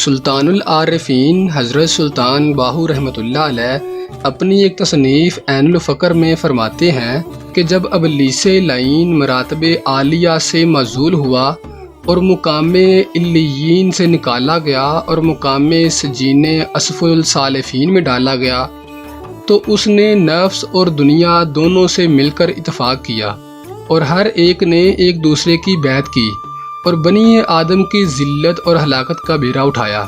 سلطان العارفین حضرت سلطان باہو رحمۃ اللہ علیہ اپنی ایک تصنیف عین الفقر میں فرماتے ہیں کہ جب ابلیس لعین مراتب عالیہ سے معزول ہوا اور مقام علیین سے نکالا گیا اور مقام سجین اسفل السالفین میں ڈالا گیا تو اس نے نفس اور دنیا دونوں سے مل کر اتفاق کیا اور ہر ایک نے ایک دوسرے کی بیعت کی اور بنی آدم کی ذلت اور ہلاکت کا بیڑا اٹھایا۔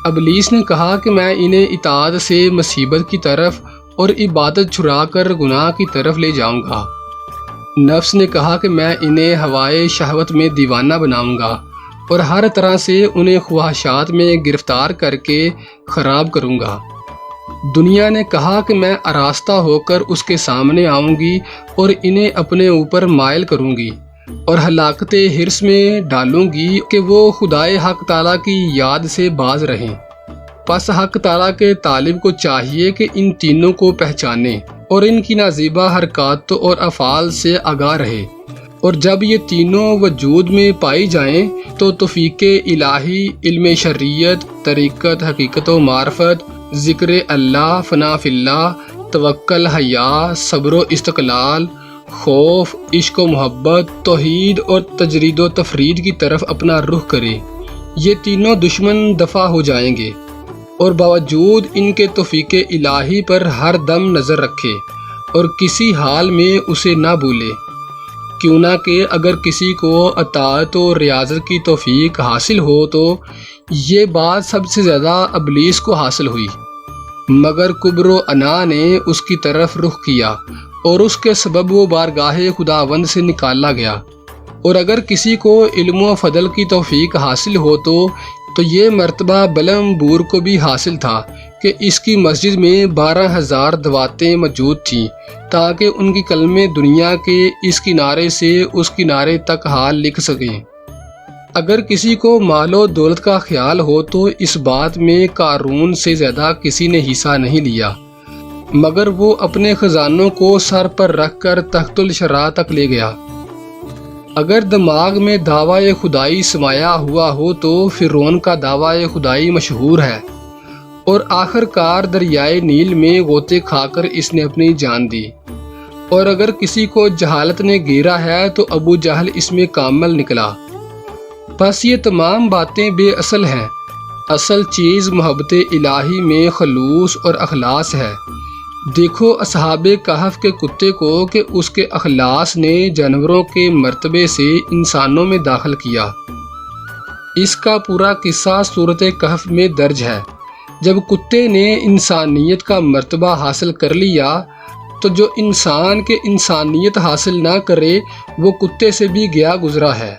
ابلیس نے کہا کہ میں انہیں اطاعت سے مصیبت کی طرف اور عبادت چھڑا کر گناہ کی طرف لے جاؤں گا۔ نفس نے کہا کہ میں انہیں ہوائے شہوت میں دیوانہ بناؤں گا اور ہر طرح سے انہیں خواہشات میں گرفتار کر کے خراب کروں گا۔ دنیا نے کہا کہ میں آراستہ ہو کر اس کے سامنے آؤں گی اور انہیں اپنے اوپر مائل کروں گی اور ہلاکت حرص میں ڈالوں گی کہ وہ خدائے حق تعالیٰ کی یاد سے باز رہیں۔ پس حق تعالیٰ کے طالب کو چاہیے کہ ان تینوں کو پہچانے اور ان کی نازیبہ حرکات اور افعال سے آگاہ رہے، اور جب یہ تینوں وجود میں پائی جائیں تو توفیق الہی، علم شریعت، طریقت، حقیقت و معرفت، ذکر اللہ، فنا فی اللہ، توکل، حیا، صبر و استقلال، خوف، عشق و محبت، توحید اور تجرید و تفرید کی طرف اپنا رخ کرے۔ یہ تینوں دشمن دفع ہو جائیں گے اور باوجود ان کے توفیق الہی پر ہر دم نظر رکھے اور کسی حال میں اسے نہ بھولے، کیوں نہ کہ اگر کسی کو اطاعت و ریاضت کی توفیق حاصل ہو تو یہ بات سب سے زیادہ ابلیس کو حاصل ہوئی، مگر کبر و انا نے اس کی طرف رخ کیا اور اس کے سبب وہ بارگاہ خداوند سے نکالا گیا۔ اور اگر کسی کو علم و فضل کی توفیق حاصل ہو تو یہ مرتبہ بلم بور کو بھی حاصل تھا کہ اس کی مسجد میں 12,000 دواتیں موجود تھیں تاکہ ان کی کلمے دنیا کے اس کنارے سے اس کنارے تک حال لکھ سکیں۔ اگر کسی کو مال و دولت کا خیال ہو تو اس بات میں قارون سے زیادہ کسی نے حصہ نہیں لیا، مگر وہ اپنے خزانوں کو سر پر رکھ کر تخت الشرع تک لے گیا۔ اگر دماغ میں دعویٰ خدائی سمایا ہوا ہو تو فرعون کا دعویٰ خدائی مشہور ہے، اور آخر کار دریائے نیل میں غوطے کھا کر اس نے اپنی جان دی۔ اور اگر کسی کو جہالت نے گھیرا ہے تو ابو جہل اس میں کامل نکلا۔ بس یہ تمام باتیں بے اصل ہیں، اصل چیز محبت الہی میں خلوص اور اخلاص ہے۔ دیکھو اصحاب کہف کے کتے کو کہ اس کے اخلاص نے جانوروں کے مرتبے سے انسانوں میں داخل کیا۔ اس کا پورا قصہ سورۃ کہف میں درج ہے۔ جب کتے نے انسانیت کا مرتبہ حاصل کر لیا تو جو انسان کے انسانیت حاصل نہ کرے وہ کتے سے بھی گیا گزرا ہے۔